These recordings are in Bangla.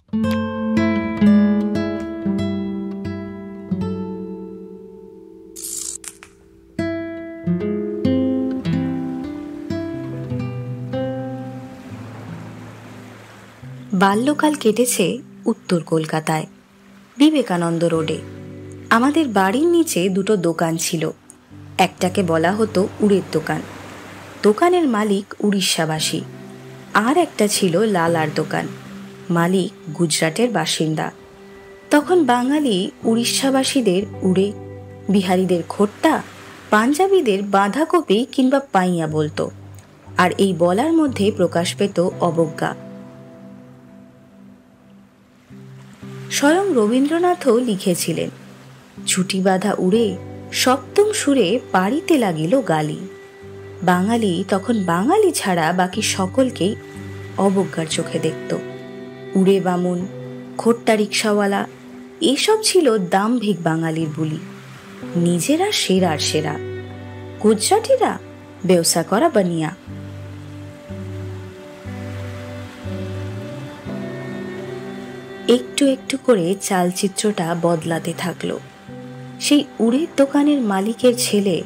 বাল্যকাল কেটেছে উত্তর কলকাতায়, বিবেকানন্দ রোডে। আমাদের বাড়ির নিচে দুটো দোকান ছিল। একটাকে বলা হতো উড়ের দোকান, দোকানের মালিক উড়িষ্যাবাসী। আর একটা ছিল লালার দোকান, মালিক গুজরাটের বাসিন্দা। তখন বাঙালি উড়িষ্যাবাসীদের উড়ে, বিহারিদের খোট্টা, পাঞ্জাবিদের বাঁধাকপি কিংবা পাইয়া বলতো। আর এই বলার মধ্যে প্রকাশ পেত অবজ্ঞা। স্বয়ং রবীন্দ্রনাথও লিখেছিলেন, ছুটি বাঁধা উড়ে সপ্তম সুরে পাড়িতে লাগিল গালি। বাঙালি তখন বাঙালি ছাড়া বাকি সকলকেই অবজ্ঞার চোখে দেখত। উড়ে বামুন, খোট্টা রিক্সাওয়ালা, এসব ছিল দাম্ভিক বাঙালির বুলি। নিজেরা সেরার সেরা, গুজরাটিরা ব্যবসা করা বানিয়া। একটু একটু করে চালচিত্রটা বদলাতে থাকলো। সেই উড়ের দোকানের মালিকের ছেলে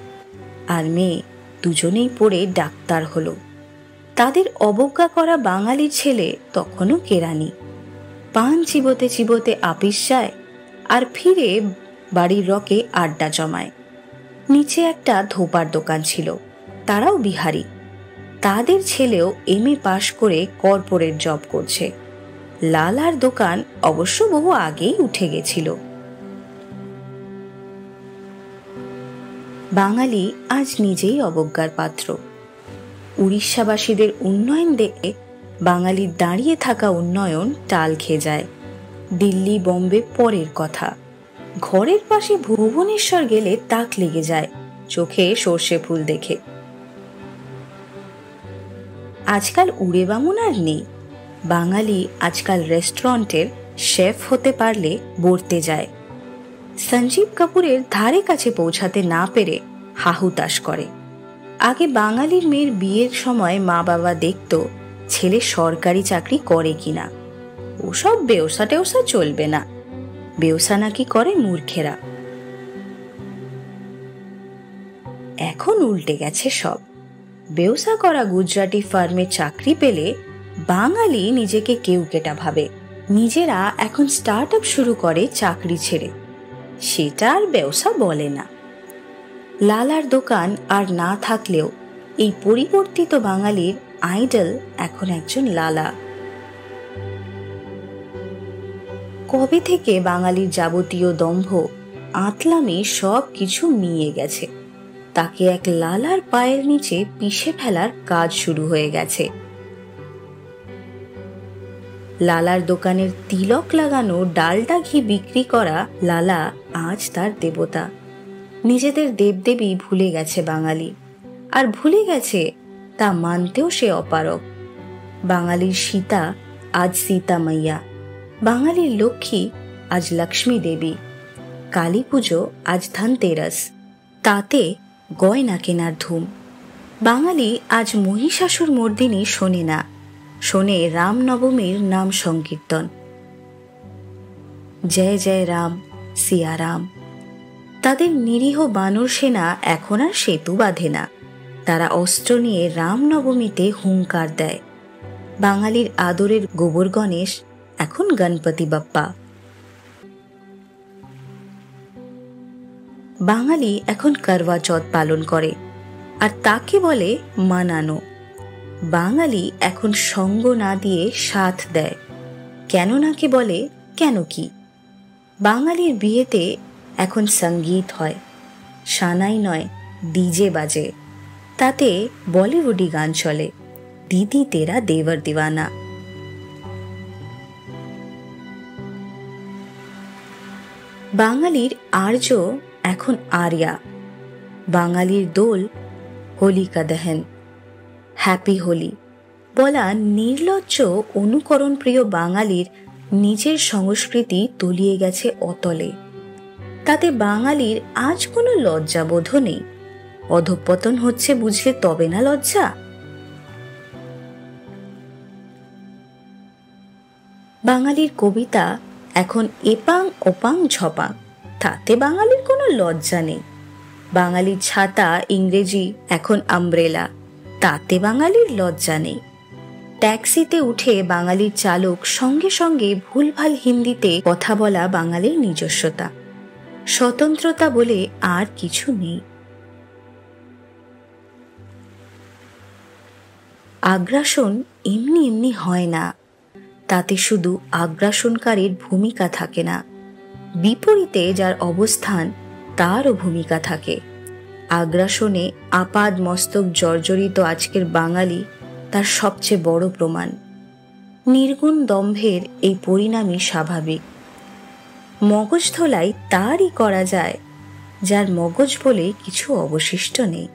আর মেয়ে দুজনেই পড়ে ডাক্তার হলো। তাদের অবজ্ঞা করা বাঙালির ছেলে তখনও কেরানি। পান চিবোতে চিবোতে আপিস যায় আর ফিরে বাড়ির রকে আড্ডা জমায়। নিচে একটা ধোপার দোকান ছিল, তারাও বিহারি। তাদের ছেলেও MA পাশ করে কর্পোরেট জব করছে। লালার দোকান অবশ্য বহু আগেই উঠে গেছিল। বাঙালি আজ নিজেই অবজ্ঞার পাত্র। উড়িষ্যাবাসীদের উন্নয়ন দেখে বাঙালির দাঁড়িয়ে থাকা উন্নয়ন টাল খেয়ে যায়। দিল্লি বম্বে পরের কথা, ঘরের পাশে ভুবনেশ্বর গেলে তাক লেগে যায় চোখে সর্ষে ফুল দেখে। আজকাল উড়ে বামুন আর নেই। বাঙালি আজকাল রেস্টুরেন্টের শেফ হতে পারলে বর্তে যায়। সঞ্জীব কাপুরের ধারে কাছে পৌঁছাতে না পেরে হাহুতাশ করে। আগে বাঙালির মেয়ের বিয়ের সময় মা বাবা দেখত ছেলে সরকারি চাকরি করে কিনা। ওসব ব্যবসা টেওসা চলবে না, ব্যবসা নাকি করে মূর্খেরা। এখন উল্টে গেছে সব। ব্যবসা করা গুজরাটি ফার্মে চাকরি পেলে বাঙালি নিজেকে কেউকেটা ভাবে। নিজেরা এখন স্টার্ট আপ শুরু করে চাকরি ছেড়ে, সেটা আর ব্যবসা বলে না। লালার দোকান আর না থাকলেও এই পরিবর্তিত বাঙালির আইডল এখন একজন লালা। কবে থেকে বাঙালির যাবতীয় দম্ভ, আতলামি সব কিছু মিয়ে গেছে। তাকে এক লালার পায়ের নিচে পিষে ফেলার কাজ শুরু হয়ে গেছে। লালার দোকানের তিলক লাগানো ডালডা ঘি বিক্রি করা লালা আজ তার দেবতা। নিজেদের দেবদেবী ভুলে গেছে বাঙালি, আর ভুলে গেছে তা মানতেও সে অপারগ। বাঙালির সীতা আজ সীতা মাইয়া, বাঙালির লক্ষ্মী আজ লক্ষ্মী দেবী, কালী পুজো আজ ধনতেরাস, তাতে গয়না কেনার ধুম। বাঙালি আজ মহিষাসুর মর্দিনী শোনে না, শোনে রামনবমীর নাম সংকীর্তন। জয় জয় রাম, সিয়া রাম। তাদের নিরীহ বানর সেনা এখন আর সেতু বাঁধে না, তারা অস্ত্র নিয়ে রামনবমীতে হুঙ্কার দেয়। বাঙালির আদরের গোবর গণেশ এখন গণপতি বাপ্পা। বাঙালি এখন করওয়া চৌথ পালন করে, আর তাকে বলে মানানো। বাঙালি এখন সঙ্গ না দিয়ে সাথ দেয়, কেন নাকে বলে কেন কি। বাঙালির বিয়েতে এখন সঙ্গীত হয়, সানাই নয় ডিজে বাজে, তাতে বলিউডি গান চলে, দিদি তেরা দেবর দিওয়ানা। বাঙালির আর্য এখন আর্য়া। বাঙালির দোল হোলিকা দহন, হ্যাপি হোলি বলা নির্লজ্জ অনুকরণ প্রিয় বাঙালির নিজের সংস্কৃতি তলিয়ে গেছে অতলে। তাতে বাঙালির আজ কোনো লজ্জাবোধ নেই। অধঃপতন হচ্ছে বুঝলে তবে না লজ্জা। বাঙালির কবিতা এখন এপাং ওপাং ঝপাং, তাতে বাঙালির কোনো লজ্জা নেই। বাঙালির ছাতা ইংরেজি এখন আমব্রেলা, তাতে বাঙালির লজ্জা নেই। ট্যাক্সিতে উঠে বাঙালির চালক সঙ্গে সঙ্গে ভুলভাল হিন্দিতে কথা বলা বাঙালির নিজস্বতা। স্বতন্ত্রতা বলে আর কিছু নেই। আগ্রাসন এমনি এমনি হয় না, তাতে শুধু আগ্রাসনকারীর ভূমিকা থাকে না, বিপরীতে যার অবস্থান তারও ভূমিকা থাকে। আগ্রাসনে আপাদ মস্তক জর্জরিত আজকের বাঙালি তার সবচেয়ে বড় প্রমাণ। নির্গুণ দম্ভের এই পরিণামই স্বাভাবিক। মগজ ধোলাই তারই করা যায় যার মগজ বলে কিছু অবশিষ্ট নেই।